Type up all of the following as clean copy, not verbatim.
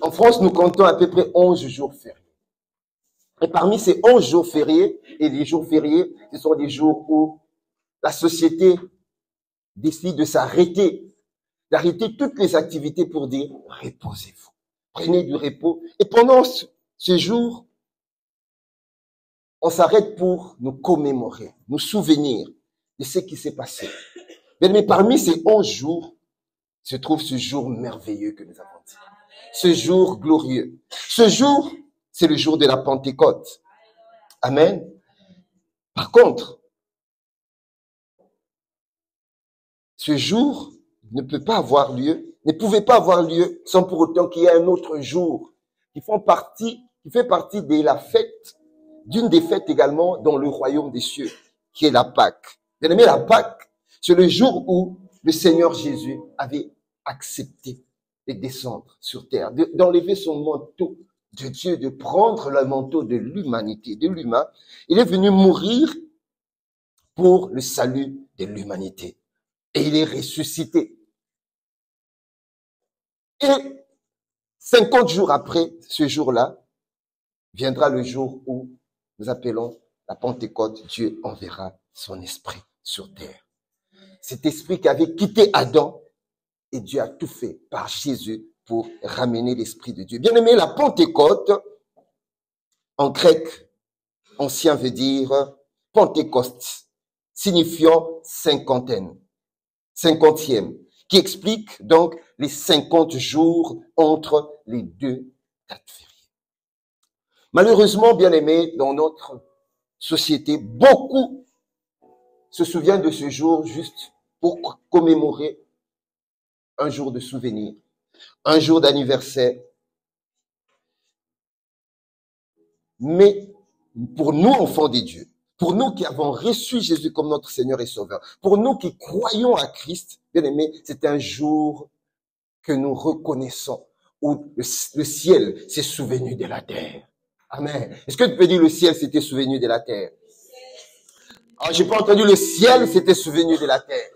En France, nous comptons à peu près 11 jours fériés. Et parmi ces 11 jours fériés, et les jours fériés, ce sont des jours où la société décide de s'arrêter, d'arrêter toutes les activités pour dire reposez-vous, prenez du repos. Et pendant ce jour, on s'arrête pour nous commémorer, nous souvenir de ce qui s'est passé. Mais parmi ces 11 jours, se trouve ce jour merveilleux que nous avons dit. Ce jour glorieux. Ce jour, c'est le jour de la Pentecôte. Amen. Par contre, ce jour ne peut pas avoir lieu, ne pouvait pas avoir lieu sans pour autant qu'il y ait un autre jour qui fait partie de la fête, d'une des fêtes également dans le royaume des cieux, qui est la Pâque. Bien aimé, la Pâque, c'est le jour où le Seigneur Jésus avait accepté de descendre sur terre, d'enlever son manteau de Dieu, de prendre le manteau de l'humanité, de l'humain. Il est venu mourir pour le salut de l'humanité. Et il est ressuscité. Et 50 jours après ce jour-là, viendra le jour où nous appelons la Pentecôte. Dieu enverra son esprit sur terre. Cet esprit qui avait quitté Adam, et Dieu a tout fait par Jésus pour ramener l'esprit de Dieu. Bien aimé, la Pentecôte, en grec ancien veut dire Pentecôte, signifiant cinquantième, qui explique donc les 50 jours entre les deux dates fériées. Malheureusement, bien aimé, dans notre société, beaucoup se souviennent de ce jour juste pour commémorer un jour de souvenir, un jour d'anniversaire. Mais pour nous, enfants de Dieu, pour nous qui avons reçu Jésus comme notre Seigneur et Sauveur, pour nous qui croyons à Christ, bien aimé, c'est un jour que nous reconnaissons, où le ciel s'est souvenu de la terre. Amen. Est-ce que tu peux dire le ciel s'était souvenu de la terre? Ah, j'ai pas entendu le ciel s'était souvenu de la terre.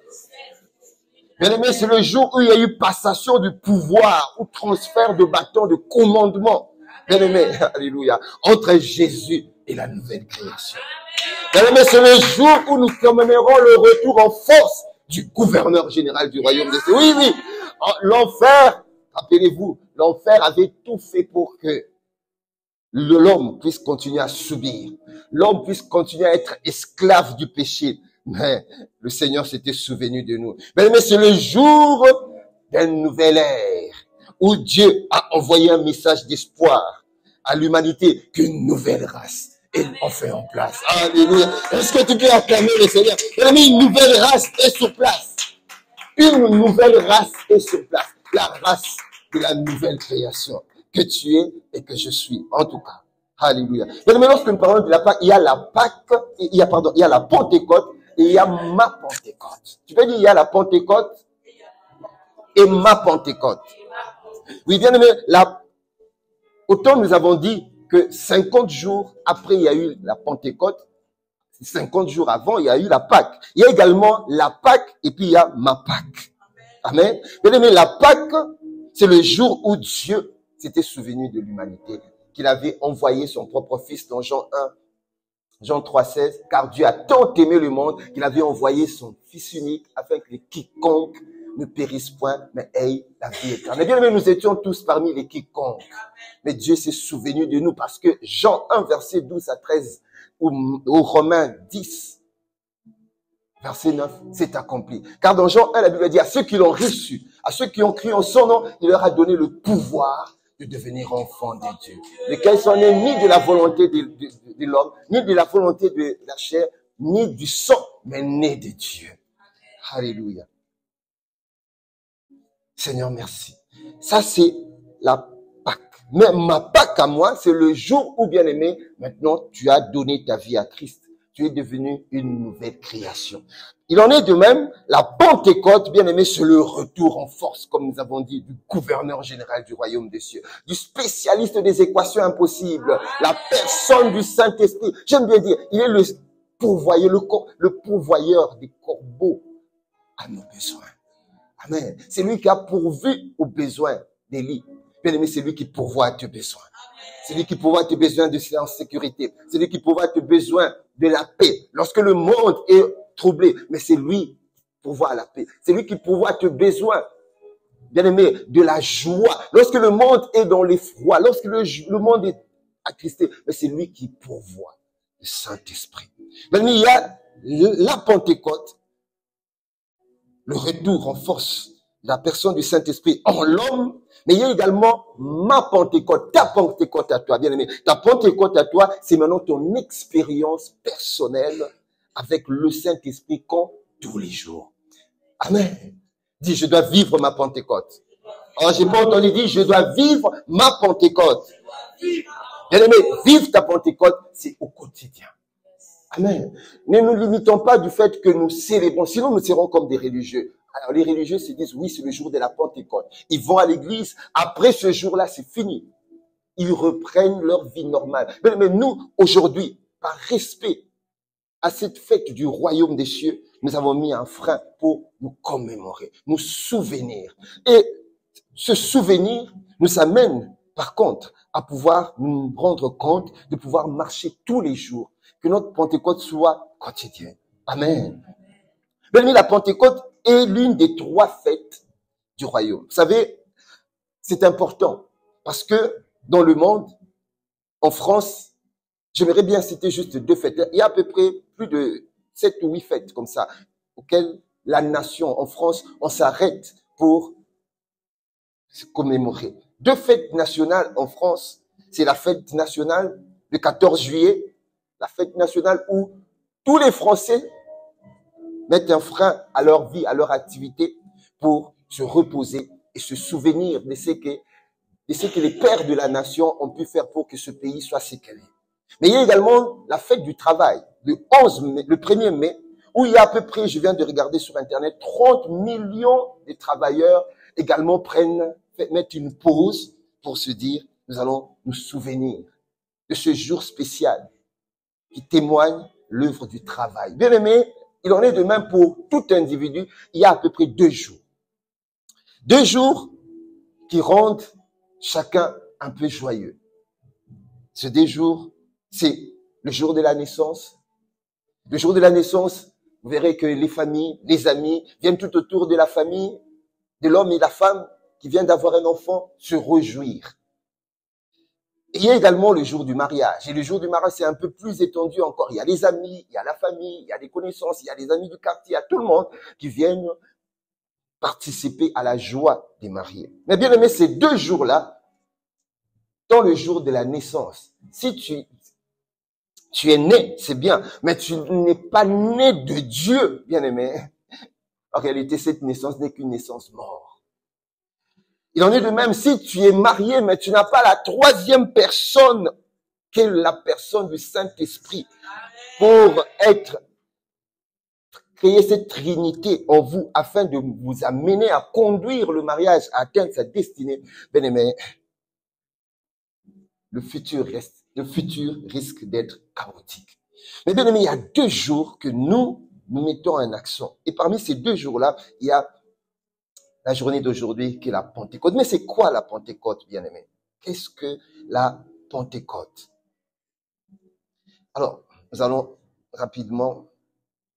Bien aimé, c'est le jour où il y a eu passation du pouvoir, ou transfert de bâton de commandement. Bien aimé, alléluia, entre Jésus et la nouvelle création. Bien aimé, c'est le jour où nous commémorons le retour en force du gouverneur général du royaume des cieux. Oui, oui, l'enfer, rappelez-vous, l'enfer avait tout fait pour que l'homme puisse continuer à subir, l'homme puisse continuer à être esclave du péché. Mais le Seigneur s'était souvenu de nous. Mais c'est le jour d'une nouvelle ère où Dieu a envoyé un message d'espoir à l'humanité qu'une nouvelle race est enfin en place. Alléluia. Est-ce que tu peux acclamer le Seigneur? Une nouvelle race est sur place. Une nouvelle race est sur place. La race de la nouvelle création que tu es et que je suis. En tout cas. Alléluia. Mais lorsque nous parlons de la Pâque, il y a la Pâque, il y a la Pentecôte, et il y a ma Pentecôte. Tu peux dire, il y a la Pentecôte et ma Pentecôte. Oui, bien aimé, autant nous avons dit que 50 jours après, il y a eu la Pentecôte, 50 jours avant, il y a eu la Pâque. Il y a également la Pâque et puis il y a ma Pâque. Amen. Bien aimé, la Pâque, c'est le jour où Dieu s'était souvenu de l'humanité, qu'il avait envoyé son propre fils dans Jean 3,16, car Dieu a tant aimé le monde qu'il avait envoyé son Fils unique afin que quiconque ne périsse point, mais ait la vie éternelle. Bien aimé, nous étions tous parmi les quiconques. Mais Dieu s'est souvenu de nous parce que Jean 1, verset 12 à 13, ou Romains 10, verset 9, c'est accompli. Car dans Jean 1, la Bible dit à ceux qui l'ont reçu, à ceux qui ont cru en son nom, il leur a donné le pouvoir de devenir enfants de Dieu, lesquels sont nés ni de la volonté de l'homme, ni de la volonté de la chair, ni du sang, mais nés de Dieu. Alléluia. Seigneur, merci. Ça, c'est la Pâque. Mais ma Pâque à moi, c'est le jour où, bien aimé, maintenant, tu as donné ta vie à Christ. Tu es devenu une nouvelle création. Il en est de même, la Pentecôte, bien aimé, c'est le retour en force, comme nous avons dit, du gouverneur général du royaume des cieux, du spécialiste des équations impossibles, la personne du Saint-Esprit. J'aime bien dire, il est le pourvoyeur des corbeaux à nos besoins. Amen. C'est lui qui a pourvu aux besoins d'Élie. Bien aimé, c'est lui qui pourvoit à tes besoins. C'est lui qui pourvoit à tes besoins de sécurité. C'est lui qui pourvoit à tes besoins de la paix. Lorsque le monde est troublé, mais c'est lui qui pourvoit à la paix. C'est lui qui pourvoit à tes besoins, bien aimé, de la joie. Lorsque le monde est dans l'effroi, lorsque le monde est attristé, mais c'est lui qui pourvoit le Saint-Esprit. Bien aimé, il y a la Pentecôte, le retour en force de la personne du Saint-Esprit en l'homme, mais il y a également ma Pentecôte, ta Pentecôte à toi, bien aimé. Ta Pentecôte à toi, c'est maintenant ton expérience personnelle avec le Saint-Esprit quand tous les jours. Amen. Dis, je dois vivre ma Pentecôte. Oh, j'ai pas entendu dire, je dois vivre ma Pentecôte. Bien aimé, vivre ta Pentecôte, c'est au quotidien. Amen. Ne nous limitons pas du fait que nous célébrons, sinon nous serons comme des religieux. Alors les religieux se disent, oui, c'est le jour de la Pentecôte. Ils vont à l'église, après ce jour-là, c'est fini. Ils reprennent leur vie normale. Mais nous, aujourd'hui, par respect à cette fête du royaume des cieux, nous avons mis un frein pour nous commémorer, nous souvenir. Et ce souvenir nous amène, par contre, à pouvoir nous rendre compte de pouvoir marcher tous les jours, que notre Pentecôte soit quotidienne. Amen. Bien, la Pentecôte est l'une des 3 fêtes du royaume. Vous savez, c'est important parce que dans le monde, en France, j'aimerais bien citer juste 2 fêtes. Il y a à peu près plus de 7 ou 8 fêtes comme ça, auxquelles la nation, en France, on s'arrête pour se commémorer. 2 fêtes nationales en France, c'est la fête nationale le 14 juillet, la fête nationale où tous les Français mettent un frein à leur vie, à leur activité pour se reposer et se souvenir de ce que les pères de la nation ont pu faire pour que ce pays soit sécuré. Mais il y a également la fête du travail, le 1er mai, où il y a à peu près, je viens de regarder sur Internet, 30 millions de travailleurs également mettent une pause pour se dire, nous allons nous souvenir de ce jour spécial qui témoigne l'œuvre du travail. Bien aimé, il en est de même pour tout individu. Il y a à peu près 2 jours. 2 jours qui rendent chacun un peu joyeux. Ces 2 jours, c'est le jour de la naissance. Le jour de la naissance, vous verrez que les familles, les amis viennent tout autour de la famille, de l'homme et de la femme qui viennent d'avoir un enfant, se réjouir. Et il y a également le jour du mariage. Et le jour du mariage, c'est un peu plus étendu encore. Il y a les amis, il y a la famille, il y a les connaissances, il y a les amis du quartier, il y a tout le monde qui viennent participer à la joie des mariés. Mais bien aimé, ces 2 jours-là, dans le jour de la naissance, si tu es né, c'est bien, mais tu n'es pas né de Dieu, bien aimé. En réalité, cette naissance n'est qu'une naissance morte. Il en est de même si tu es marié, mais tu n'as pas la 3e personne qu'est la personne du Saint-Esprit pour créer cette trinité en vous afin de vous amener à conduire le mariage, à atteindre sa destinée. Bien aimé, le futur risque d'être chaotique. Mais bien aimé, il y a 2 jours que nous mettons un accent. Et parmi ces 2 jours-là, il y a la journée d'aujourd'hui qui est la Pentecôte. Mais c'est quoi la Pentecôte, bien aimé? Qu'est-ce que la Pentecôte? Alors, nous allons rapidement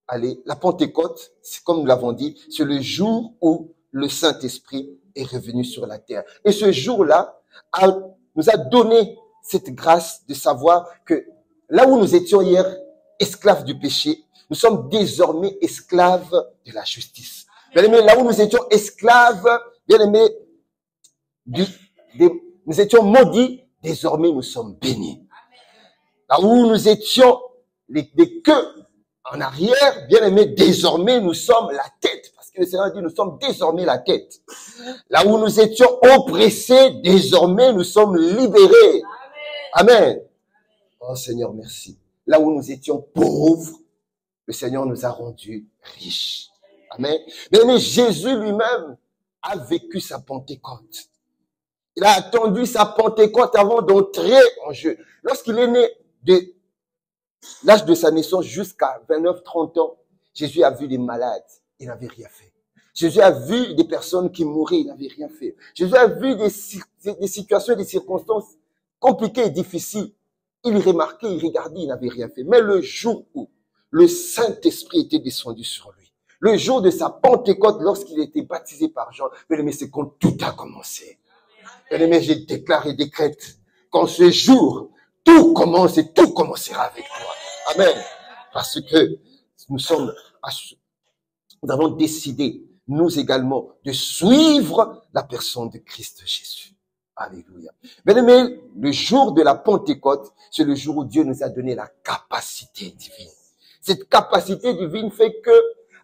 aller. La Pentecôte, c'est comme nous l'avons dit, c'est le jour où le Saint-Esprit est revenu sur la terre. Et ce jour-là nous a donné cette grâce de savoir que là où nous étions hier esclaves du péché, nous sommes désormais esclaves de la justice. Bien aimé, là où nous étions esclaves, bien aimé, nous étions maudits, désormais nous sommes bénis. Là où nous étions des queues en arrière, bien aimé, désormais nous sommes la tête. Parce que le Seigneur dit, nous sommes désormais la tête. Là où nous étions oppressés, désormais nous sommes libérés. Amen. Oh Seigneur, merci. Là où nous étions pauvres, le Seigneur nous a rendus riches. Amen. Mais Jésus lui-même a vécu sa Pentecôte. Il a attendu sa Pentecôte avant d'entrer en jeu. Lorsqu'il est né de l'âge de sa naissance jusqu'à 29-30 ans, Jésus a vu des malades. Il n'avait rien fait. Jésus a vu des personnes qui mouraient, il n'avait rien fait. Jésus a vu des situations, des circonstances compliquées et difficiles. Il remarquait, il regardait, il n'avait rien fait. Mais le jour où le Saint-Esprit était descendu sur lui, le jour de sa Pentecôte, lorsqu'il était baptisé par Jean, mais c'est quand tout a commencé. Bien-aimé, je déclare et décrète qu'en ce jour, tout commence et tout commencera avec toi. Amen. Parce que nous avons décidé, nous également, de suivre la personne de Christ Jésus. Alléluia. Bien-aimé, le jour de la Pentecôte, c'est le jour où Dieu nous a donné la capacité divine. Cette capacité divine fait que,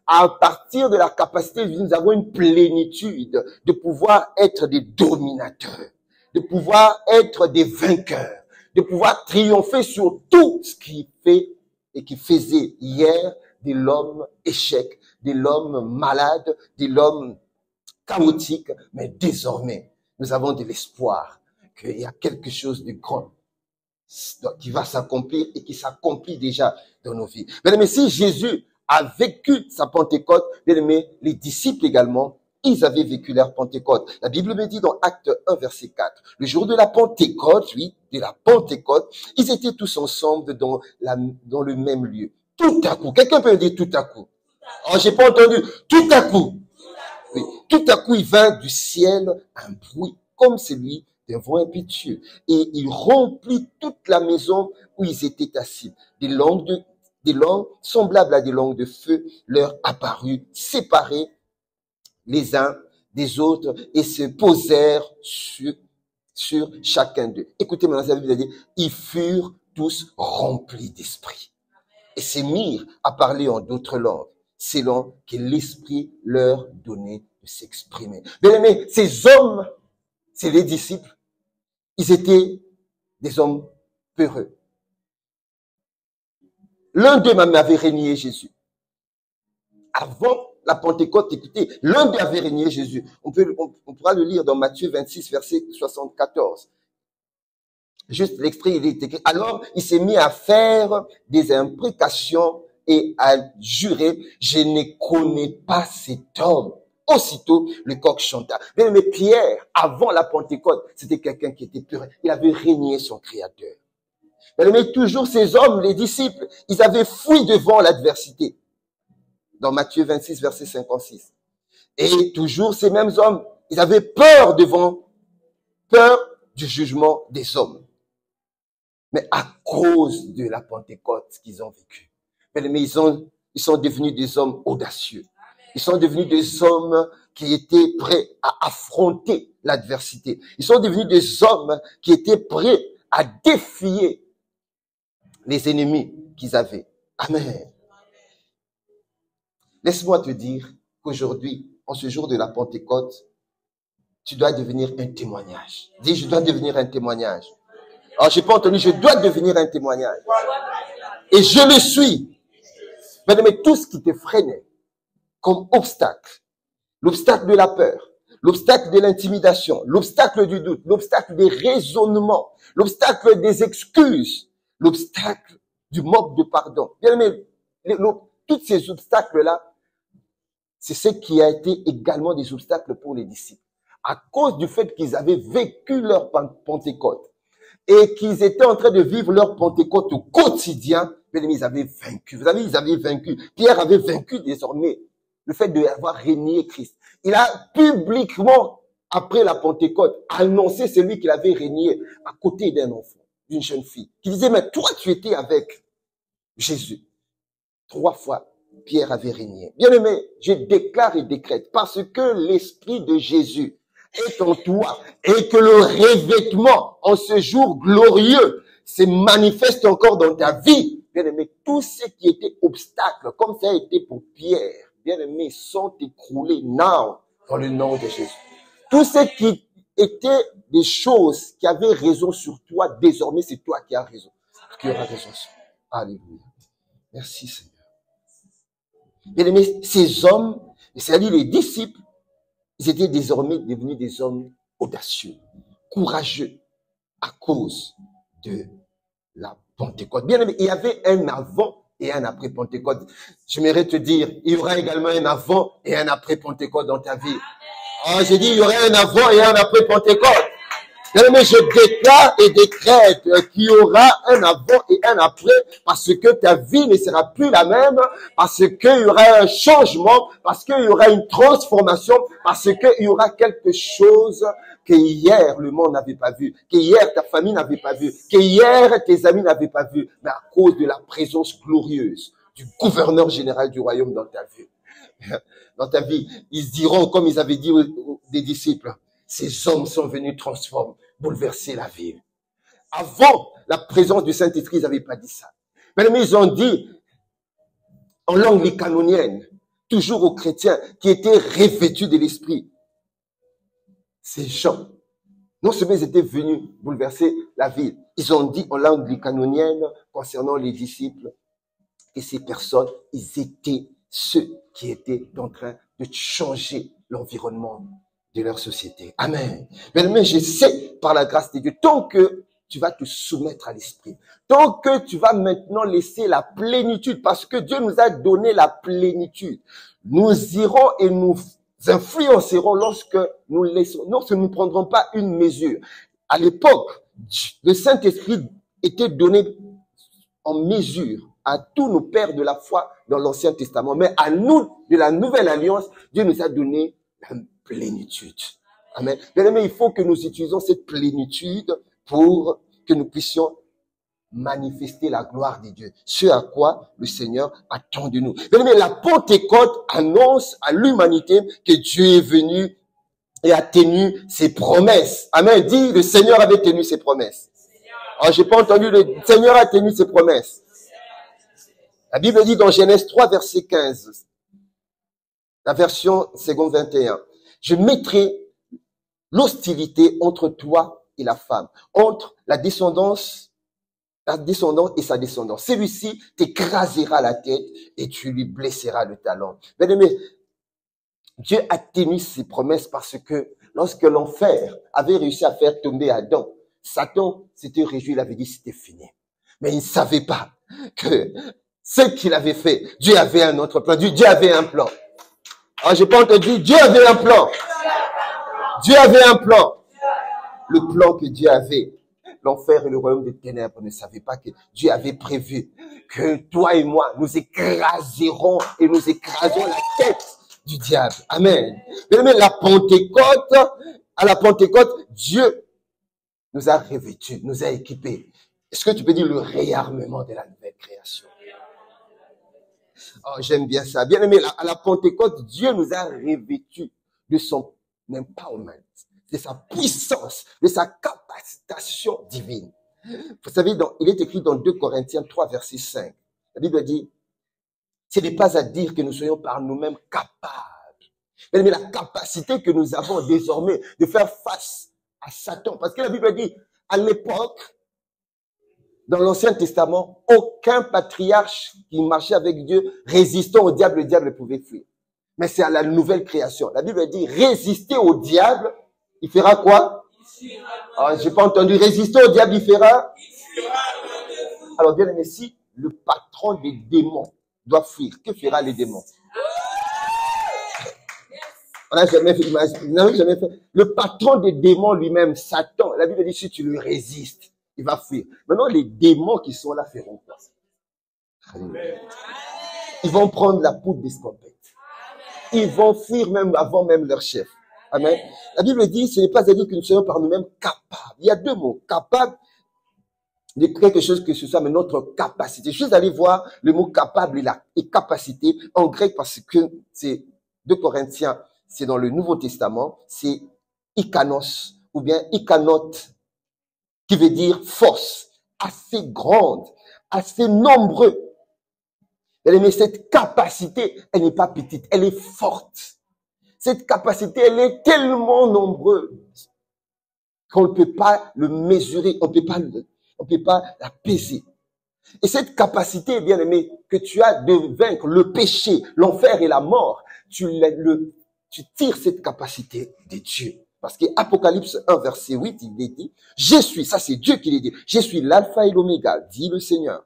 à partir de la capacité divine, nous avons une plénitude de pouvoir être des dominateurs, de pouvoir être des vainqueurs, de pouvoir triompher sur tout ce qui fait et qui faisait hier de l'homme échec, de l'homme malade, de l'homme chaotique, mais désormais, nous avons de l'espoir qu'il y a quelque chose de grand qui va s'accomplir et qui s'accomplit déjà dans nos vies. Bien aimé, si Jésus a vécu sa Pentecôte, bien aimé, les disciples également, ils avaient vécu leur Pentecôte. La Bible me dit dans Acte 1, verset 4, le jour de la Pentecôte, de la Pentecôte, ils étaient tous ensemble dans le même lieu. Tout à coup, quelqu'un peut me dire tout à coup? Oh, j'ai pas entendu. Tout à coup. Oui. Tout à coup, il vint du ciel un bruit comme celui d'un vent impétueux. Et il remplit toute la maison où ils étaient assis. Des langues semblables à des langues de feu leur apparurent, séparées les uns des autres, et se posèrent sur chacun d'eux. Écoutez maintenant, ça veut dire, ils furent tous remplis d'esprit et se mirent à parler en d'autres langues, selon que l'Esprit leur donnait de s'exprimer. Bien aimés, ces hommes, c'est les disciples, ils étaient des hommes peureux. L'un d'eux même avait régné Jésus. Avant la Pentecôte, écoutez, l'un d'eux avait régné Jésus. On pourra le lire dans Matthieu 26, verset 74. Juste l'extrait, il est écrit. Alors, il s'est mis à faire des imprécations et à jurer, je ne connais pas cet homme. Aussitôt, le coq chanta. Mais Pierre, avant la Pentecôte, c'était quelqu'un qui était pur. Il avait régné son Créateur. Mais toujours ces hommes, les disciples, ils avaient fui devant l'adversité. Dans Matthieu 26, verset 56. Et toujours ces mêmes hommes, ils avaient peur du jugement des hommes. Mais à cause de la Pentecôte qu'ils ont vécue, ils sont devenus des hommes audacieux. Ils sont devenus des hommes qui étaient prêts à affronter l'adversité. Ils sont devenus des hommes qui étaient prêts à défier les ennemis qu'ils avaient. Amen. Laisse-moi te dire qu'aujourd'hui, en ce jour de la Pentecôte, tu dois devenir un témoignage. Dis, je dois devenir un témoignage. Alors, j'ai pas entendu, je dois devenir un témoignage. Et je le suis. Mais tout ce qui te freinait comme obstacle, l'obstacle de la peur, l'obstacle de l'intimidation, l'obstacle du doute, l'obstacle des raisonnements, l'obstacle des excuses, l'obstacle du manque de pardon. Bien aimé, tous ces obstacles-là, c'est ce qui a été également des obstacles pour les disciples. À cause du fait qu'ils avaient vécu leur Pentecôte et qu'ils étaient en train de vivre leur Pentecôte au quotidien, ils avaient vaincu. Vous savez, ils avaient vaincu. Pierre avait vaincu désormais le fait d'avoir régné Christ. Il a publiquement, après la Pentecôte, annoncé celui qu'il avait régné à côté d'un enfant, d'une jeune fille, qui disait, mais toi, tu étais avec Jésus. 3 fois, Pierre avait régné. Bien aimé, je déclare et décrète, parce que l'Esprit de Jésus est en toi et que le revêtement en ce jour glorieux se manifeste encore dans ta vie. Bien aimé, tout ce qui était obstacle, comme ça a été pour Pierre, bien aimé, sont écroulés now dans le nom de Jésus. Tout ce qui était des choses qui avaient raison sur toi, désormais c'est toi qui as raison. Qui aura raison sur toi. Alléluia. Merci Seigneur. Bien aimé, ces hommes, c'est-à-dire les disciples, ils étaient désormais devenus des hommes audacieux, courageux, à cause de la Pentecôte. Bien aimé, il y avait un avant et un après Pentecôte. J'aimerais te dire, il y aura également un avant et un après Pentecôte dans ta vie. Ah, j'ai dit, il y aurait un avant et un après Pentecôte. Mais je déclare et décrète qu'il y aura un avant et un après, parce que ta vie ne sera plus la même, parce qu'il y aura un changement, parce qu'il y aura une transformation, parce qu'il y aura quelque chose que hier le monde n'avait pas vu, que hier ta famille n'avait pas vu, que hier tes amis n'avaient pas vu, mais à cause de la présence glorieuse du gouverneur général du royaume dans ta vie. Dans ta vie, ils diront, comme ils avaient dit des disciples, ces hommes sont venus transformer, bouleverser la ville. Avant la présence du Saint-Esprit, ils n'avaient pas dit ça. Mais ils ont dit, en langue licanonienne, toujours aux chrétiens qui étaient revêtus de l'Esprit. Ces gens, non seulement ils étaient venus bouleverser la ville, ils ont dit en langue licanonienne concernant les disciples que ces personnes, ils étaient ceux qui étaient en train de changer l'environnement de leur société. Amen. Mais je sais, par la grâce de Dieu, tant que tu vas te soumettre à l'Esprit, tant que tu vas maintenant laisser la plénitude, parce que Dieu nous a donné la plénitude, nous irons et nous influencerons lorsque nous laissons, lorsque nous ne prendrons pas une mesure. À l'époque, le Saint-Esprit était donné en mesure à tous nos pères de la foi dans l'Ancien Testament. Mais à nous, de la Nouvelle Alliance, Dieu nous a donné la plénitude. Amen. Bien aimé, il faut que nous utilisions cette plénitude pour que nous puissions manifester la gloire de Dieu. Ce à quoi le Seigneur attend de nous. Bien aimé, la Pentecôte annonce à l'humanité que Dieu est venu et a tenu ses promesses. Amen. Dis, le Seigneur avait tenu ses promesses. Oh, j'ai pas entendu, le Seigneur a tenu ses promesses. La Bible dit dans Genèse 3, verset 15, la version seconde 21, je mettrai l'hostilité entre toi et la femme, entre la descendance et sa descendance. Celui-ci t'écrasera la tête et tu lui blesseras le talon. Bien aimé, Dieu a tenu ses promesses parce que lorsque l'enfer avait réussi à faire tomber Adam, Satan s'était réjoui, il avait dit c'était fini. Mais il ne savait pas que ce qu'il avait fait, Dieu avait un autre plan. Dieu avait un plan. Ah, j'ai pas entendu, Dieu avait un plan. Dieu avait un plan. Le plan que Dieu avait, l'enfer et le royaume des ténèbres ne savaient pas que Dieu avait prévu que toi et moi, nous écraserons et nous écrasons la tête du diable. Amen. Mais la Pentecôte, à la Pentecôte, Dieu nous a revêtus, nous a équipés. Est-ce que tu peux dire le réarmement de la nouvelle création? Oh, j'aime bien ça. Bien aimé, à la Pentecôte, Dieu nous a revêtus de son empowerment, de sa puissance, de sa capacitation divine. Vous savez, il est écrit dans 2 Corinthiens 3, verset 5. La Bible dit, ce n'est pas à dire que nous soyons par nous-mêmes capables. Mais la capacité que nous avons désormais de faire face à Satan. Parce que la Bible dit, à l'époque, dans l'Ancien Testament, aucun patriarche qui marchait avec Dieu résistant au diable, le diable pouvait fuir. Mais c'est à la nouvelle création. La Bible dit, résister au diable, il fera quoi? Ah, j'ai pas entendu. Résister au diable, il fera? Alors, bien aimé, si le patron des démons doit fuir, que fera les démons? On n'a jamais fait, jamais fait. Le patron des démons lui-même, Satan, la Bible dit, si tu lui résistes, il va fuir. Maintenant, les démons qui sont là feront quoi? Ils vont prendre la poudre d'escampette. Ils vont fuir même avant même leur chef. Amen. La Bible dit, ce n'est pas à dire que nous soyons par nous-mêmes capables. Il y a deux mots. Capable de quelque chose que ce soit, mais notre capacité. Je suis allé voir le mot capable et capacité en grec parce que c'est 2 Corinthiens, c'est dans le Nouveau Testament, c'est ikanos ou bien ikanot, qui veut dire force, assez grande, assez nombreux. Mais cette capacité, elle n'est pas petite, elle est forte. Cette capacité, elle est tellement nombreuse qu'on ne peut pas le mesurer, on ne peut pas la peser. Et cette capacité, bien aimé, que tu as de vaincre le péché, l'enfer et la mort, tu tires cette capacité de Dieu. Parce que Apocalypse 1, verset 8, il est dit, je suis, ça c'est Dieu qui l'a dit, je suis l'alpha et l'oméga, dit le Seigneur,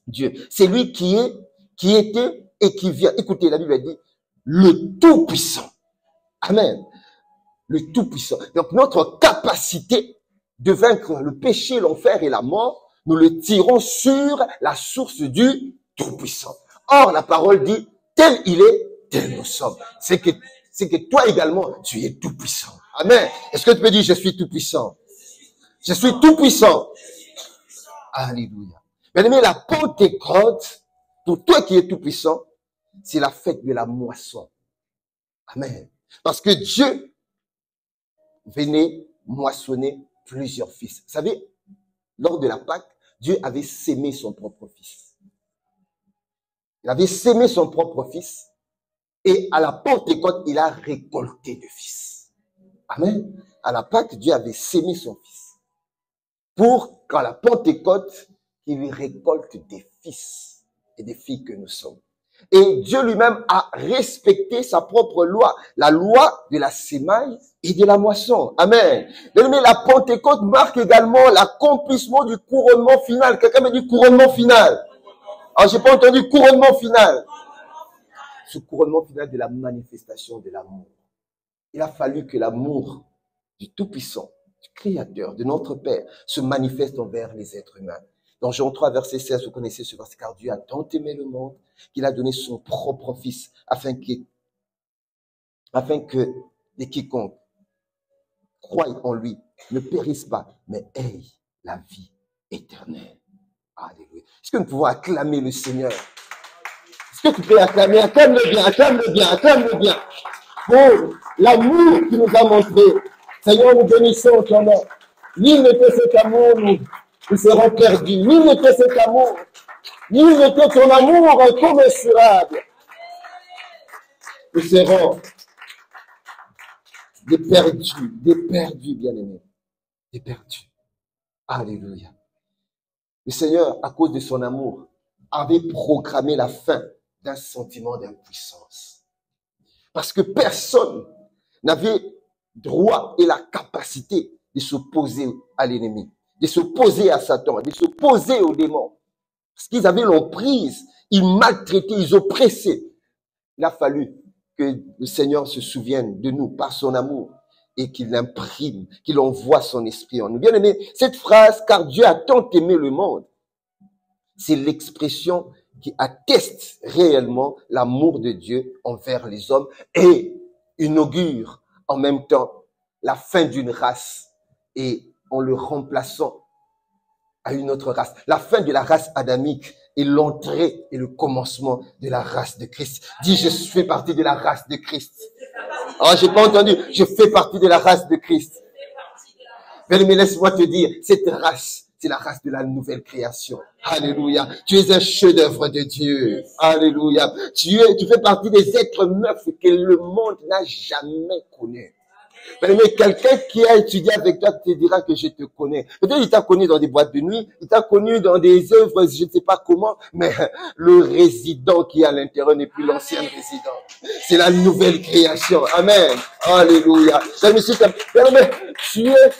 Dieu. C'est lui qui est, qui était et qui vient. Écoutez, la Bible dit le Tout-Puissant. Amen. Le Tout-Puissant. Donc notre capacité de vaincre le péché, l'enfer et la mort, nous le tirons sur la source du Tout-Puissant. Or, la parole dit, tel il est, tel nous sommes. C'est que toi également, tu es Tout-Puissant. Amen. Est-ce que tu peux dire, je suis Tout-Puissant? Je suis Tout-Puissant. Alléluia. Bien-aimé, la Pentecôte, pour toi qui es Tout-Puissant, c'est la fête de la moisson. Amen. Parce que Dieu venait moissonner plusieurs fils. Vous savez, lors de la Pâque, Dieu avait sémé son propre fils. Il avait sémé son propre fils et à la Pentecôte, il a récolté de fils. Amen. À la Pâque, Dieu avait sémé son fils. Pour qu'à la Pentecôte, il récolte des fils et des filles que nous sommes. Et Dieu lui-même a respecté sa propre loi, la loi de la sémaille et de la moisson. Amen. Mais la Pentecôte marque également l'accomplissement du couronnement final. Quelqu'un me dit couronnement final. Alors, j'ai pas entendu couronnement final. Ce couronnement final de la manifestation de l'amour. Il a fallu que l'amour du Tout-Puissant, du Créateur, de notre Père, se manifeste envers les êtres humains. Dans Jean 3, verset 16, vous connaissez ce verset, car Dieu a tant aimé le monde qu'il a donné son propre Fils, afin que les quiconque croient en lui ne périssent pas, mais aient la vie éternelle. Alléluia. Est-ce que nous pouvons acclamer le Seigneur? Est-ce que tu peux acclamer? Acclame-le bien, acclame-le bien, acclame-le bien. Pour l'amour qu'il nous a montré. Seigneur, nous bénissons ton nom. Nul n'était cet amour, nous serons perdus. Nul n'était cet amour. Nul n'était ton amour incommensurable. Nous serons des perdus, bien-aimés. Des perdus. Alléluia. Le Seigneur, à cause de son amour, avait programmé la fin d'un sentiment d'impuissance. Parce que personne n'avait droit et la capacité de s'opposer à l'ennemi, de s'opposer à Satan, de s'opposer aux démons. Parce qu'ils avaient l'emprise, ils maltraitaient, ils oppressaient. Il a fallu que le Seigneur se souvienne de nous par son amour et qu'il imprime, qu'il envoie son esprit en nous. Bien aimé, cette phrase, car Dieu a tant aimé le monde, c'est l'expression qui atteste réellement l'amour de Dieu envers les hommes et inaugure en même temps la fin d'une race et en le remplaçant à une autre race. La fin de la race adamique et l'entrée et le commencement de la race de Christ. Dis, je fais partie de la race de Christ. Ah, j'ai pas entendu. Je fais partie de la race de Christ. Mais laisse-moi te dire, cette race, c'est la race de la nouvelle création. Alléluia. Tu es un chef-d'œuvre de Dieu. Alléluia. Tu fais partie des êtres neufs que le monde n'a jamais connus. Mais quelqu'un qui a étudié avec toi te dira que je te connais. Peut-être il t'a connu dans des boîtes de nuit, il t'a connu dans des œuvres, je ne sais pas comment, mais le résident qui est à l'intérieur n'est plus l'ancien résident. C'est la nouvelle création. Amen. Alléluia. Mais tu es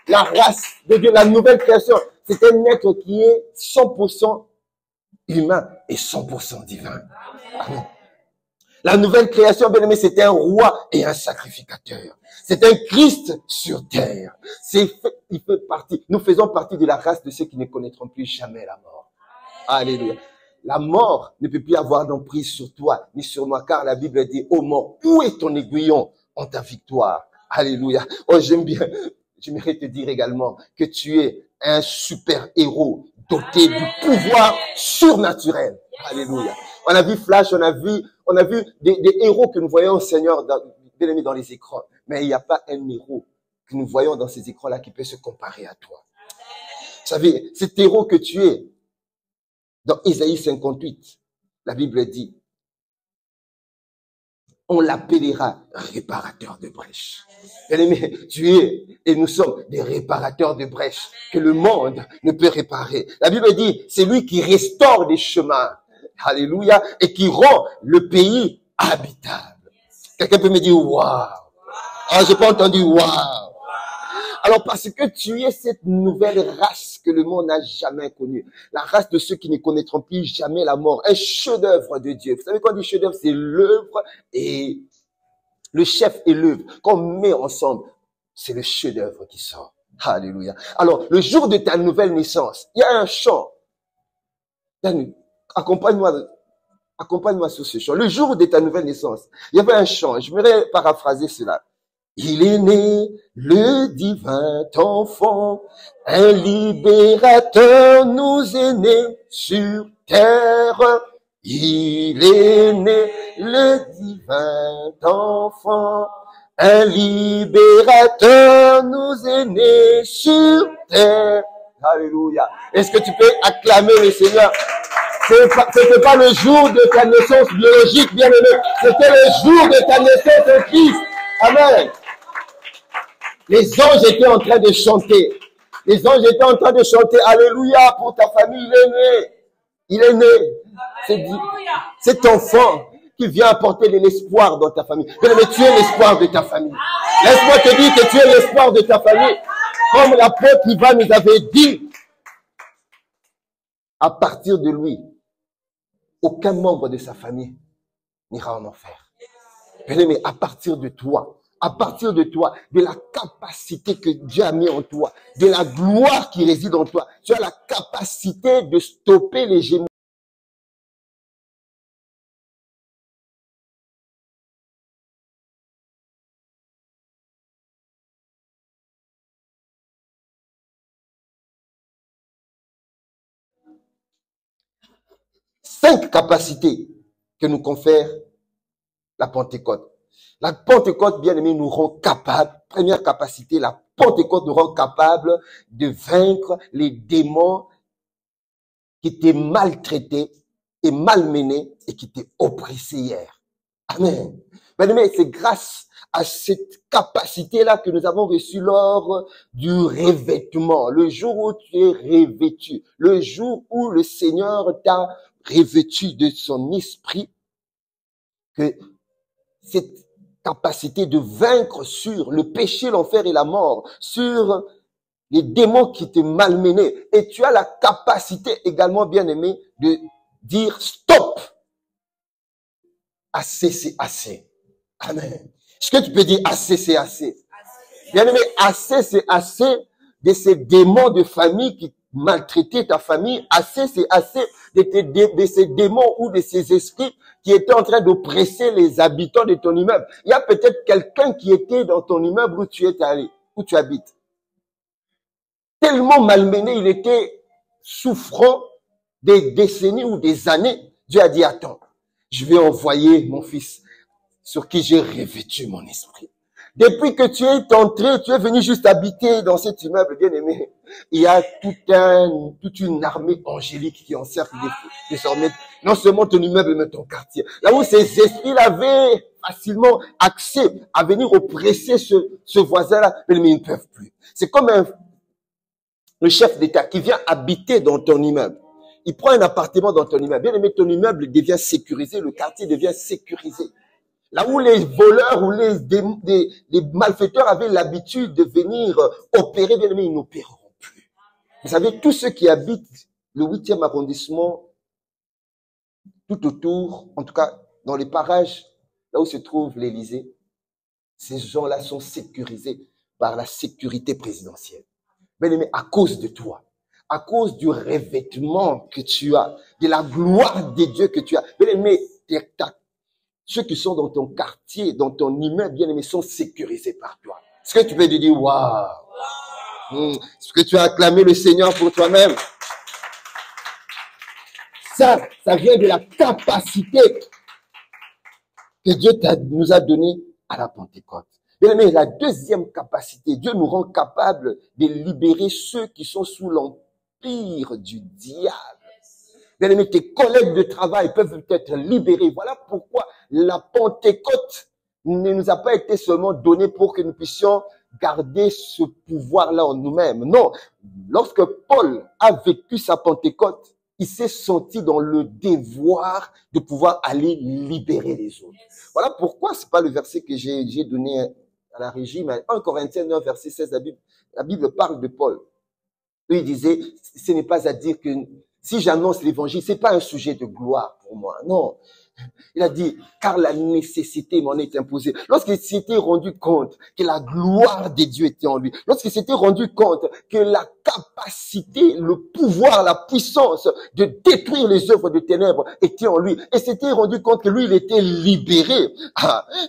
la race de Dieu, la nouvelle création. C'est un être qui est 100% humain et 100% divin. Amen. La nouvelle création, bien aimé, c'est un roi et un sacrificateur. C'est un Christ sur terre. Il fait partie. Nous faisons partie de la race de ceux qui ne connaîtront plus jamais la mort. Alléluia. La mort ne peut plus avoir d'emprise sur toi ni sur moi, car la Bible dit, ô mort, où est ton aiguillon en ta victoire? Alléluia. Oh, j'aime bien. J'aimerais te dire également que tu es un super héros doté du pouvoir surnaturel. Alléluia. On a vu Flash, on a vu des héros que nous voyons, Seigneur, bien aimés dans les écrans. Mais il n'y a pas un héros que nous voyons dans ces écrans-là qui peut se comparer à toi. Vous savez, cet héros que tu es, dans Isaïe 58, la Bible dit, on l'appellera réparateur de brèches. Bien aimé, tu es et nous sommes des réparateurs de brèches que le monde ne peut réparer. La Bible dit, c'est lui qui restaure des chemins. Alléluia. Et qui rend le pays habitable. Quelqu'un peut me dire, waouh. Ah, j'ai pas entendu, waouh. Alors parce que tu es cette nouvelle race que le monde n'a jamais connue. La race de ceux qui ne connaîtront plus jamais la mort. Un chef-d'œuvre de Dieu. Vous savez quand on dit chef-d'œuvre, c'est l'œuvre et le chef et l'œuvre. Quand on met ensemble, c'est le chef-d'œuvre qui sort. Alléluia. Alors, le jour de ta nouvelle naissance, il y a un chant. Accompagne-moi sur ce chant. Le jour de ta nouvelle naissance, il y avait un chant. Je voudrais paraphraser cela. Il est né le divin enfant, un libérateur nous est né sur terre. Il est né le divin enfant, un libérateur nous est né sur terre. Alléluia. Est-ce que tu peux acclamer le Seigneur? C'était pas le jour de ta naissance biologique, bien aimé. C'était le jour de ta naissance en Christ. Amen. Les anges étaient en train de chanter. Les anges étaient en train de chanter. Alléluia pour ta famille. Il est né. Il est né. C'est dit. Cet enfant qui vient apporter de l'espoir dans ta famille. Bien aimé, tu es l'espoir de ta famille. Laisse-moi te dire que tu es l'espoir de ta famille. Comme l'apôtre Ivan nous avait dit, à partir de lui, aucun membre de sa famille n'ira en enfer. Bien-aimé, à partir de toi, de la capacité que Dieu a mis en toi, de la gloire qui réside en toi, tu as la capacité de stopper les gémissements. Cinq capacités que nous confère la Pentecôte. La Pentecôte, bien aimé, nous rend capable. Première capacité, la Pentecôte nous rend capable de vaincre les démons qui étaient maltraités et malmenés et qui étaient oppressés hier. Amen. Bien aimé, c'est grâce à cette capacité-là que nous avons reçue lors du revêtement. Le jour où tu es revêtu, le jour où le Seigneur t'a revêtu de son esprit, que cette capacité de vaincre sur le péché, l'enfer et la mort, sur les démons qui te malmenaient. Et tu as la capacité également, bien aimé, de dire stop. Assez, c'est assez. Amen. Est-ce que tu peux dire assez, c'est assez? Bien aimé, assez, c'est assez de ces démons de famille qui maltraitaient ta famille. Assez, c'est assez de ces démons ou de ces esprits qui étaient en train d'oppresser les habitants de ton immeuble. Il y a peut-être quelqu'un qui était dans ton immeuble où tu es allé, où tu habites. Tellement malmené, il était souffrant des décennies ou des années. Dieu a dit, attends, je vais envoyer mon fils sur qui j'ai revêtu mon esprit. Depuis que tu es entré, tu es venu juste habiter dans cet immeuble, bien aimé. Il y a toute une armée angélique qui encercle désormais non seulement ton immeuble, mais ton quartier. Là où ces esprits avaient facilement accès à venir oppresser ce voisin-là, mais ils ne peuvent plus. C'est comme le chef d'État qui vient habiter dans ton immeuble. Il prend un appartement dans ton immeuble. Bien aimé, ton immeuble devient sécurisé, le quartier devient sécurisé. Là où les voleurs ou les malfaiteurs avaient l'habitude de venir opérer, bien aimé, ils n'opéreront plus. Vous savez, tous ceux qui habitent le 8e arrondissement, tout autour, en tout cas dans les parages, là où se trouve l'Élysée, ces gens-là sont sécurisés par la sécurité présidentielle. Bien aimé, à cause de toi, à cause du revêtement que tu as, de la gloire de Dieu que tu as, bien aimé, ceux qui sont dans ton quartier, dans ton immeuble, bien aimé, sont sécurisés par toi. Est-ce que tu peux te dire, waouh, est-ce que tu as acclamé le Seigneur pour toi-même? Ça vient de la capacité que Dieu nous a donnée à la Pentecôte. Bien aimé, la deuxième capacité, Dieu nous rend capable de libérer ceux qui sont sous l'empire du diable. Bien aimé, tes collègues de travail peuvent être libérés. Voilà pourquoi la Pentecôte ne nous a pas été seulement donnée pour que nous puissions garder ce pouvoir-là en nous-mêmes. Non, lorsque Paul a vécu sa Pentecôte, il s'est senti dans le devoir de pouvoir aller libérer les autres. Voilà pourquoi c'est pas le verset que j'ai donné à la régie, mais 1 Corinthiens 9, verset 16, la Bible parle de Paul. Lui, il disait, ce n'est pas à dire que si j'annonce l'évangile, c'est pas un sujet de gloire pour moi. Non. Il a dit, car la nécessité m'en est imposée. Lorsqu'il s'était rendu compte que la gloire de Dieu était en lui, lorsqu'il s'était rendu compte que la capacité, le pouvoir, la puissance de détruire les œuvres de ténèbres était en lui, et s'était rendu compte que lui, il était libéré,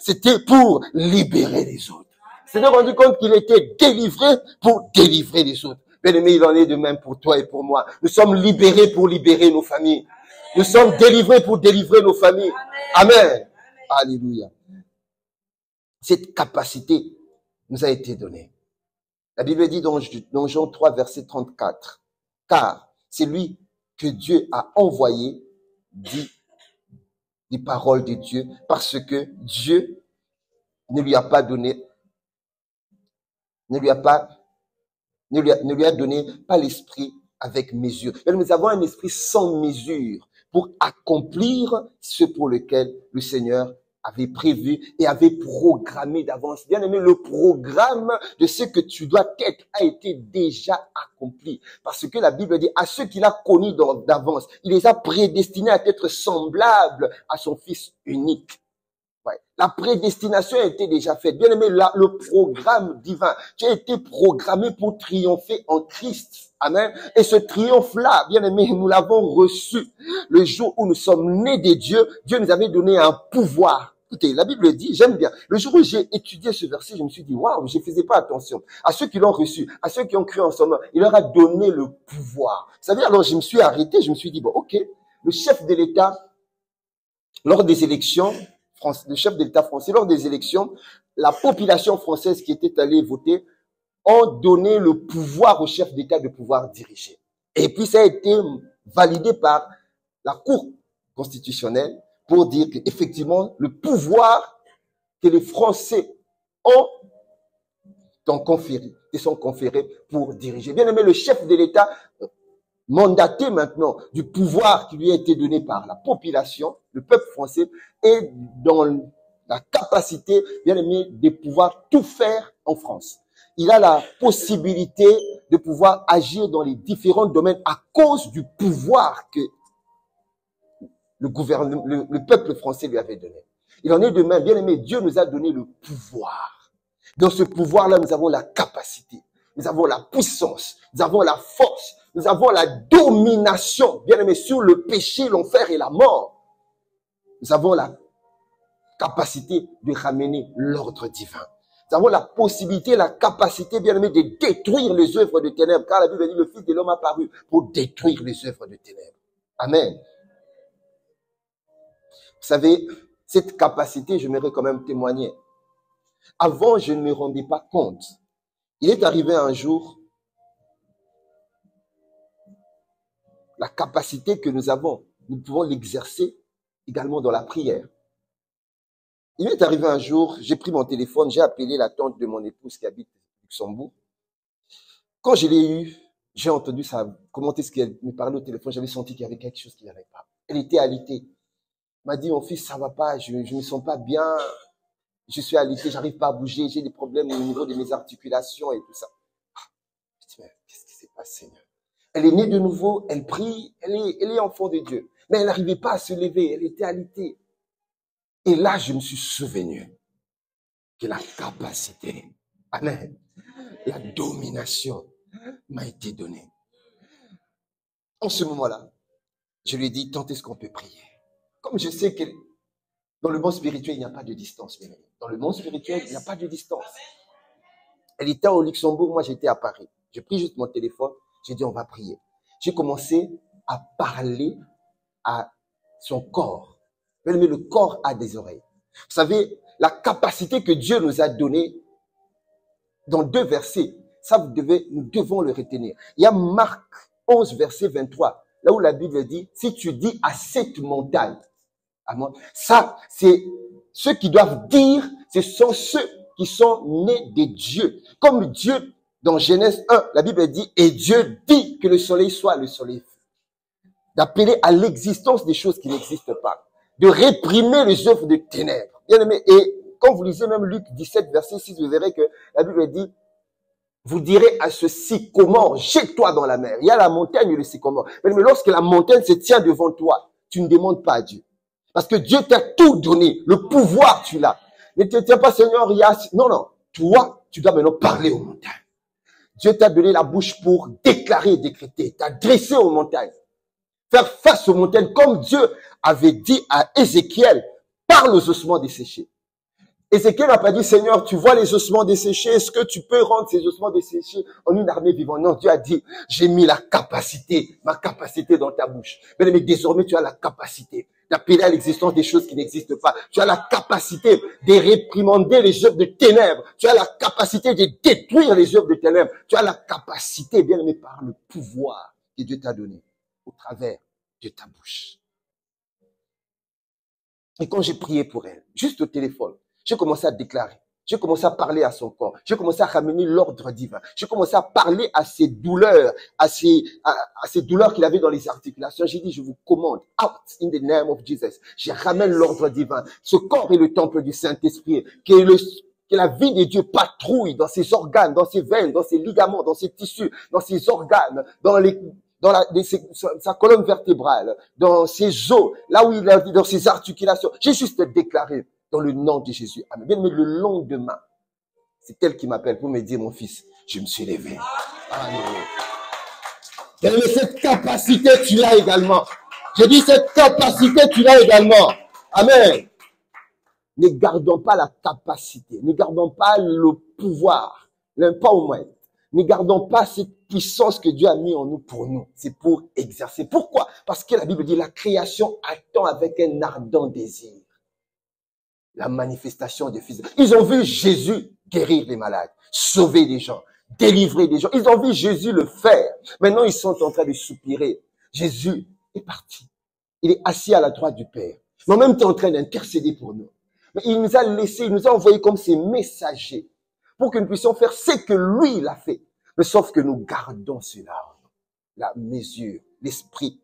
c'était pour libérer les autres. Il s'était rendu compte qu'il était délivré pour délivrer les autres. Bien-aimé, il en est de même pour toi et pour moi. Nous sommes libérés pour libérer nos familles. Nous sommes délivrés pour délivrer nos familles. Amen. Amen. Alléluia. Cette capacité nous a été donnée. La Bible dit dans Jean 3, verset 34, car c'est lui que Dieu a envoyé, dit les paroles de Dieu, parce que Dieu ne lui a pas donné, ne lui a donné pas l'esprit avec mesure. Mais nous avons un esprit sans mesure pour accomplir ce pour lequel le Seigneur avait prévu et avait programmé d'avance. Bien aimé, le programme de ce que tu dois être a été déjà accompli. Parce que la Bible dit, à ceux qu'il a connus d'avance, il les a prédestinés à être semblables à son Fils unique. Ouais. La prédestination a été déjà faite. Bien aimé, le programme divin, tu as été programmé pour triompher en Christ. Amen. Et ce triomphe-là, bien aimé, nous l'avons reçu le jour où nous sommes nés de Dieu. Dieu nous avait donné un pouvoir. Écoutez, la Bible dit, j'aime bien. Le jour où j'ai étudié ce verset, je me suis dit, waouh, je ne faisais pas attention. À ceux qui l'ont reçu, à ceux qui ont cru en son nom, il leur a donné le pouvoir. Vous savez, alors je me suis arrêté, je me suis dit, bon, ok, le chef de l'État, lors des élections, le chef de l'État français, lors des élections, la population française qui était allée voter ont donné le pouvoir au chef d'État de pouvoir diriger. Et puis ça a été validé par la Cour constitutionnelle pour dire qu'effectivement, le pouvoir que les Français ont sont conférés pour diriger. Bien aimé, le chef de l'État, mandaté maintenant du pouvoir qui lui a été donné par la population, le peuple français, est dans la capacité, bien aimé, de pouvoir tout faire en France. Il a la possibilité de pouvoir agir dans les différents domaines à cause du pouvoir que le peuple français lui avait donné. Il en est de même, bien aimé, Dieu nous a donné le pouvoir. Dans ce pouvoir-là, nous avons la capacité, nous avons la puissance, nous avons la force, nous avons la domination, bien aimé, sur le péché, l'enfer et la mort. Nous avons la capacité de ramener l'ordre divin. Nous avons la possibilité, la capacité, bien aimé, de détruire les œuvres de ténèbres. Car la Bible dit, le Fils de l'homme a paru pour détruire les œuvres de ténèbres. Amen. Vous savez, cette capacité, j'aimerais quand même témoigner. Avant, je ne me rendais pas compte. Il est arrivé un jour, la capacité que nous avons, nous pouvons l'exercer également dans la prière. Il est arrivé un jour, j'ai pris mon téléphone, j'ai appelé la tante de mon épouse qui habite au Luxembourg. Quand je l'ai eu, j'ai entendu ça commenter ce qu'elle me parlait au téléphone, j'avais senti qu'il y avait quelque chose qui n'allait pas. Elle était alitée. Elle m'a dit, mon fils, ça va pas, je me sens pas bien, je suis alité, j'arrive pas à bouger, j'ai des problèmes au niveau de mes articulations et tout ça. Je dis, mais qu'est-ce qui s'est passé, Seigneur? Elle est née de nouveau, elle prie, elle est enfant de Dieu. Mais elle n'arrivait pas à se lever, elle était alitée. Et là, je me suis souvenu que la capacité, amen, la domination m'a été donnée. En ce moment-là, je lui ai dit, tant est-ce qu'on peut prier? Comme je sais que dans le monde spirituel, il n'y a pas de distance. Dans le monde spirituel, il n'y a pas de distance. Elle était au Luxembourg, moi j'étais à Paris. J'ai pris juste mon téléphone, j'ai dit, on va prier. J'ai commencé à parler à son corps. Mais le corps a des oreilles. Vous savez, la capacité que Dieu nous a donnée dans 2 versets, ça nous devons le retenir. Il y a Marc 11, verset 23, là où la Bible dit, si tu dis à cette montagne, ça, c'est ceux qui doivent dire, ce sont ceux qui sont nés de Dieu. Comme Dieu, dans Genèse 1, la Bible dit, et Dieu dit que le soleil soit, le soleil fut. D'appeler à l'existence des choses qui n'existent pas. De réprimer les œuvres de ténèbres. Bien aimé, et quand vous lisez même Luc 17, verset 6, vous verrez que la Bible dit, vous direz à ce sycomore, jette-toi dans la mer. Il y a la montagne et le sycomore. Mais lorsque la montagne se tient devant toi, tu ne demandes pas à Dieu. Parce que Dieu t'a tout donné. Le pouvoir, tu l'as. Ne te tiens pas, Seigneur, il y a... Non, non. Toi, tu dois maintenant parler aux montagnes. Dieu t'a donné la bouche pour déclarer et décréter. T'as dressé aux montagnes. Faire face aux montagnes, comme Dieu avait dit à Ézéchiel, parle aux ossements desséchés. Ézéchiel n'a pas dit, Seigneur, tu vois les ossements desséchés, est-ce que tu peux rendre ces ossements desséchés en une armée vivante? Non, Dieu a dit, j'ai mis la capacité, ma capacité dans ta bouche. Mais désormais, tu as la capacité d'appeler à l'existence des choses qui n'existent pas. Tu as la capacité de réprimander les œuvres de ténèbres. Tu as la capacité de détruire les œuvres de ténèbres. Tu as la capacité, bien aimé, par le pouvoir que Dieu t'a donné au travers de ta bouche. Et quand j'ai prié pour elle, juste au téléphone, j'ai commencé à déclarer. J'ai commencé à parler à son corps. J'ai commencé à ramener l'ordre divin. J'ai commencé à parler à ses douleurs, à ces douleurs qu'il avait dans les articulations. J'ai dit, je vous commande, out in the name of Jesus. Je ramène l'ordre divin. Ce corps est le temple du Saint-Esprit, que la vie de Dieu patrouille dans ses organes, dans ses veines, dans ses ligaments, dans ses tissus, dans ses organes, sa colonne vertébrale, dans ses os, là où il a dit, dans ses articulations. J'ai juste déclaré dans le nom de Jésus. Amen. Bien, mais le lendemain, c'est elle qui m'appelle pour me dire, mon fils, je me suis levé. Alléluia. Bien, mais cette capacité, tu l'as également. Je dis, cette capacité, tu l'as également. Amen. Ne gardons pas la capacité, ne gardons pas le pouvoir, l'empowerment. Ne gardons pas cette puissance que Dieu a mis en nous pour nous. C'est pour exercer. Pourquoi? Parce que la Bible dit, la création attend avec un ardent désir la manifestation des fils. Ils ont vu Jésus guérir les malades, sauver des gens, délivrer des gens. Ils ont vu Jésus le faire. Maintenant, ils sont en train de soupirer. Jésus est parti. Il est assis à la droite du Père. Mais en même temps, en train d'intercéder pour nous. Mais il nous a laissé, il nous a envoyés comme ses messagers pour que nous puissions faire ce que lui, il a fait. Mais sauf que nous gardons cela, la mesure, l'esprit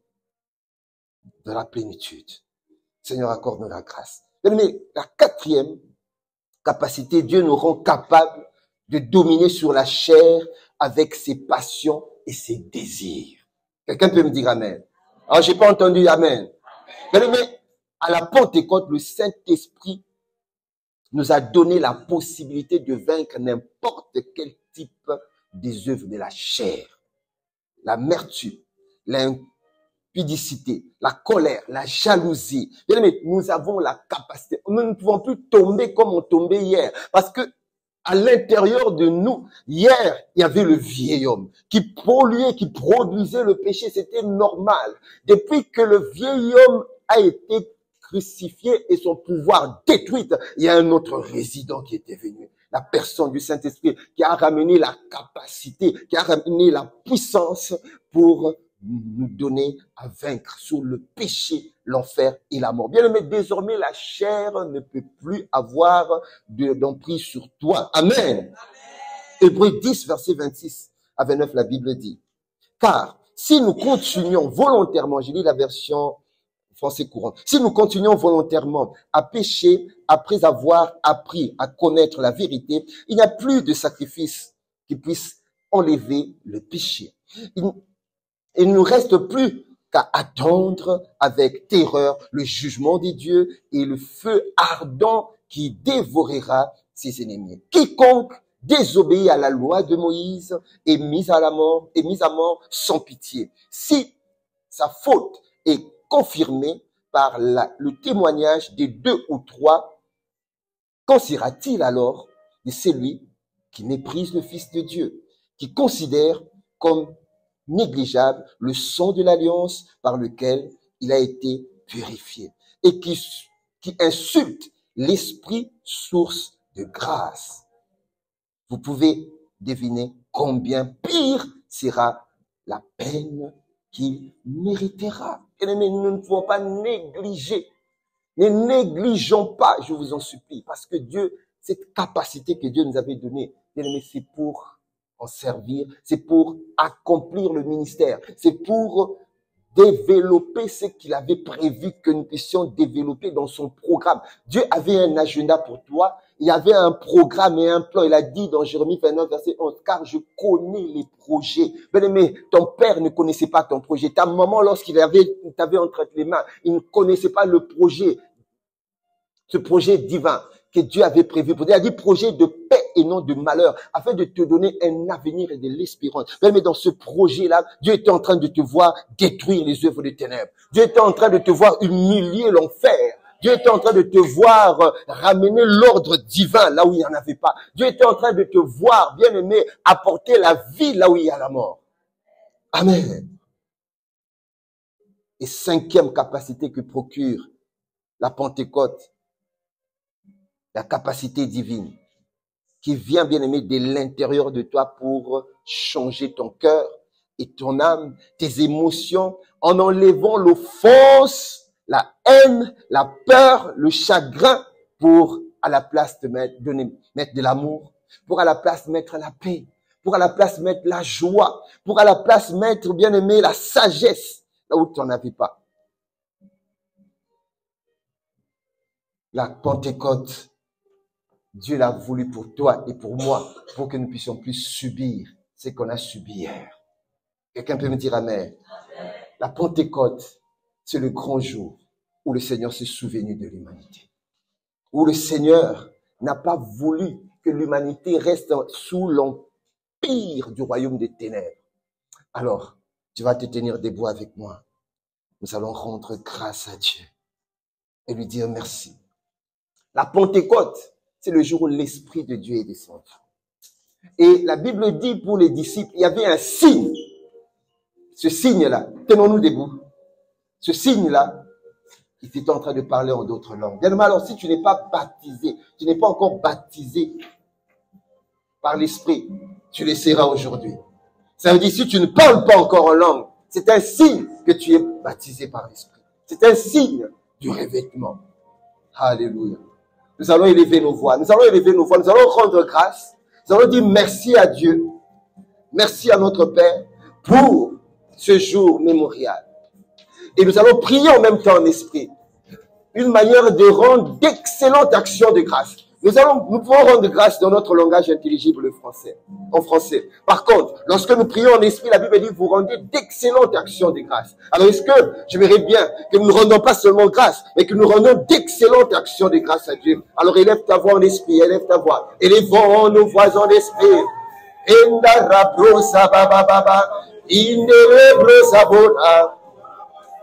de la plénitude. Seigneur, accorde-nous la grâce. Mais la quatrième capacité, Dieu nous rend capable de dominer sur la chair avec ses passions et ses désirs. Quelqu'un peut me dire Amen? Alors, j'ai pas entendu Amen. Mais à la Pentecôte, le Saint-Esprit nous a donné la possibilité de vaincre n'importe quel type des œuvres de la chair. L'amertume, l'impudicité, la colère, la jalousie. Bien aimé, nous avons la capacité. Nous ne pouvons plus tomber comme on tombait hier. Parce que à l'intérieur de nous, hier, il y avait le vieil homme qui polluait, qui produisait le péché. C'était normal. Depuis que le vieil homme a été crucifié et son pouvoir détruit, il y a un autre résident qui était venu. La personne du Saint-Esprit qui a ramené la capacité, qui a ramené la puissance pour nous donner à vaincre sur le péché, l'enfer et la mort. Bien aimé, désormais, la chair ne peut plus avoir d'emprise sur toi. Amen. Hébreux 10, verset 26 à 29, la Bible dit, car si nous continuons volontairement, j'ai lu la version français courant, si nous continuons volontairement à pécher après avoir appris à connaître la vérité, il n'y a plus de sacrifice qui puisse enlever le péché. Il ne nous reste plus qu'à attendre avec terreur le jugement des dieux et le feu ardent qui dévorera ses ennemis. Quiconque désobéit à la loi de Moïse est mis à mort sans pitié. Si sa faute est confirmée par le témoignage des 2 ou 3, qu'en sera-t-il alors de celui qui méprise le Fils de Dieu, qui considère comme négligeable le sang de l'alliance par lequel il a été purifié et qui insulte l'Esprit, source de grâce? Vous pouvez deviner combien pire sera la peine qu'il méritera. Et nous ne pouvons pas négliger. Ne négligeons pas, je vous en supplie, parce que Dieu, cette capacité que Dieu nous avait donnée, c'est pour en servir, c'est pour accomplir le ministère, c'est pour développer ce qu'il avait prévu que nous puissions développer dans son programme. Dieu avait un agenda pour toi il y avait un programme et un plan. Il a dit dans Jérémie 29, verset 11, car je connais les projets. Bien-aimé, ton père ne connaissait pas ton projet. Ta maman, lorsqu'il t'avait entre les mains, il ne connaissait pas le projet, ce projet divin que Dieu avait prévu. Il a dit projet de paix et non de malheur, afin de te donner un avenir et de l'espérance. Mais dans ce projet-là, Dieu était en train de te voir détruire les œuvres des ténèbres. Dieu était en train de te voir humilier l'enfer. Dieu était en train de te voir ramener l'ordre divin là où il n'y en avait pas. Dieu était en train de te voir, bien-aimé, apporter la vie là où il y a la mort. Amen. Et cinquième capacité que procure la Pentecôte, la capacité divine qui vient, bien-aimé, de l'intérieur de toi pour changer ton cœur et ton âme, tes émotions, en enlevant l'offense, la haine, la peur, le chagrin, pour à la place de mettre de l'amour, pour à la place mettre la paix, pour à la place mettre la joie, pour à la place mettre, bien-aimé, la sagesse, là où tu n'en avais pas. La Pentecôte, Dieu l'a voulu pour toi et pour moi, pour que nous puissions plus subir ce qu'on a subi hier. Quelqu'un peut me dire amen. Amen. La Pentecôte, c'est le grand jour où le Seigneur s'est souvenu de l'humanité. Où le Seigneur n'a pas voulu que l'humanité reste sous l'empire du royaume des ténèbres. Alors, tu vas te tenir debout avec moi. Nous allons rendre grâce à Dieu et lui dire merci. La Pentecôte, c'est le jour où l'Esprit de Dieu est descendu. Et la Bible dit pour les disciples, il y avait un signe. Ce signe-là, tenons-nous debout. Ce signe-là, il était en train de parler en d'autres langues. Bien, alors, si tu n'es pas baptisé, tu n'es pas encore baptisé par l'Esprit, tu le seras aujourd'hui. Ça veut dire, si tu ne parles pas encore en langue, c'est un signe que tu es baptisé par l'Esprit. C'est un signe du revêtement. Alléluia. Nous allons élever nos voix. Nous allons élever nos voix. Nous allons rendre grâce. Nous allons dire merci à Dieu. Merci à notre Père pour ce jour mémorial. Et nous allons prier en même temps en esprit. Une manière de rendre d'excellentes actions de grâce. Nous pouvons rendre grâce dans notre langage intelligible en français. Par contre, lorsque nous prions en esprit, la Bible dit vous rendez d'excellentes actions de grâce. Alors est-ce que j'aimerais bien que nous ne rendons pas seulement grâce, mais que nous rendons d'excellentes actions de grâce à Dieu. Alors élève ta voix en esprit, élève ta voix. Élevons nos voix en esprit.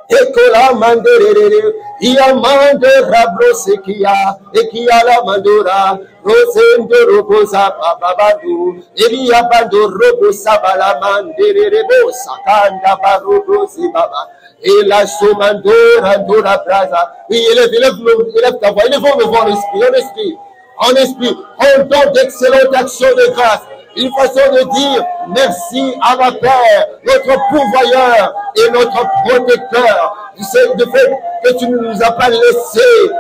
Ekola manderere, ia mandera brosekia, ekia la mandora, rosendo robosa bababadu, elia bando robosa bala manderere bosa, kanda barodo baba, et la somandora dora braza. Oui, élève ta voix, élevons nos voix en esprit, rendons d'excellentes actions de grâce. Une façon de dire merci à ma Père, notre pourvoyeur et notre protecteur. Tu sais, le fait que tu ne nous as pas laissés,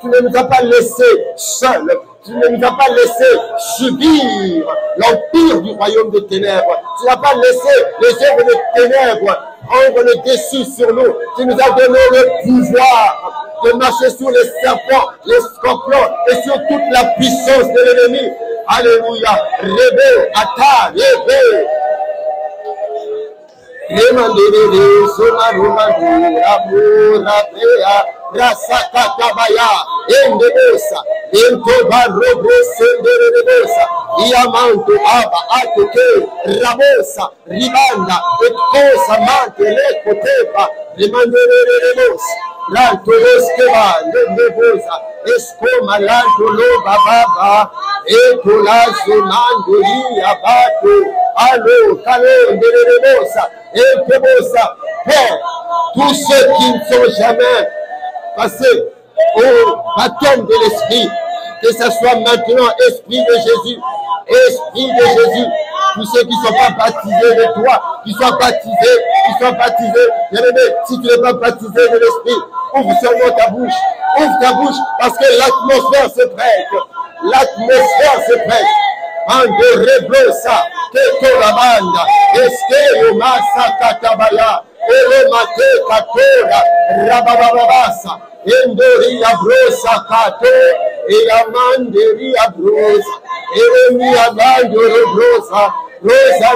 tu ne nous as pas laissés seuls, tu ne nous as pas laissés subir l'empire du royaume des ténèbres. Tu n'as pas laissé les œuvres des ténèbres prendre le dessus sur nous. Tu nous as donné le pouvoir de marcher sur les serpents, les scorpions et sur toute la puissance de l'ennemi. Alléluia. Rebe, ata, rebe. Remandere, somarumandere, amurabea, rasakatabaya, endebosa, entobarobo, senderebosa, iamanto, aba, atoke, rabosa, ribanda, etkosa, mante, lekotepa, remandere, rebosa. Lanto loskeba, lebosa, escoma lanto loba baba, etolazo mando abato, allo, calo, nderebosa, etebosa, Père, tous ceux qui ne sont jamais passés au baptême de l'Esprit, que ce soit maintenant, Esprit de Jésus, tous ceux qui ne sont pas baptisés de toi, qui soient baptisés, bien-aimé, si tu n'es pas baptisé de l'Esprit, ouvre seulement ta bouche, parce que l'atmosphère se prête, Ande reblosa, Keto la banda, Eskeo masa katabaya, Ele mate katora, Rabababasa, Endoria brosa kato, et amanderi abrosa, et mi abandoro brosa, rosa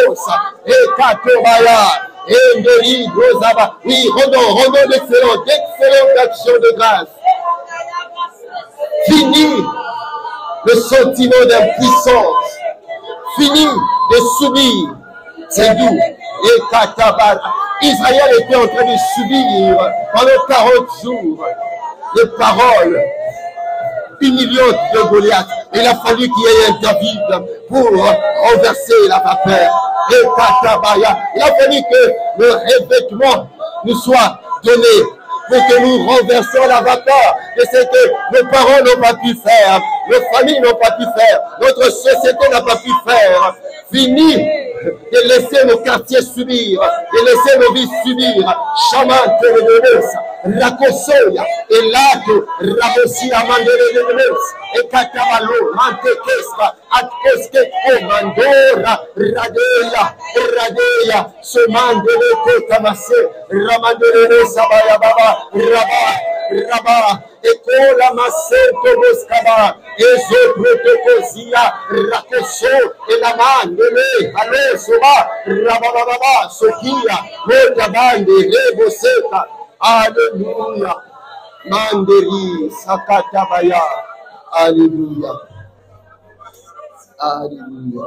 rosa, et katobaya, et nderi brosaba. Oui, rendons d'excellentes actions de grâce. Fini le sentiment d'impuissance. Fini de subir. C'est doux. Et Katabara. Israël était en train de subir pendant 40 jours les paroles humiliantes de Goliath. Il a fallu qu'il y ait un David pour renverser la vapeur. Et Katabaya. Il a fallu que le revêtement nous soit donné pour que nous renversions la vapeur de ce que nos parents n'ont pas pu faire, nos familles n'ont pas pu faire, notre société n'a pas pu faire. Fini de laisser nos quartiers subir, de laisser nos vies subir. Chaman Teredos, Rakosoya, et Lato, Rabosi Amanderedos, et Katabalo, Mantekesra, Atkoske, Mandora, Radeya, Semandele Kotamase, Ramandere Sabaya Baba, Rabba, Ekola Masento Boskaba, Ezoprotokozia, Rakoso, Elamandele, Ale Soba, Rababa, Sokia, Motabande, Reboseta, Alléluia, Manderi, Sakatabaya, Alléluia, Alléluia.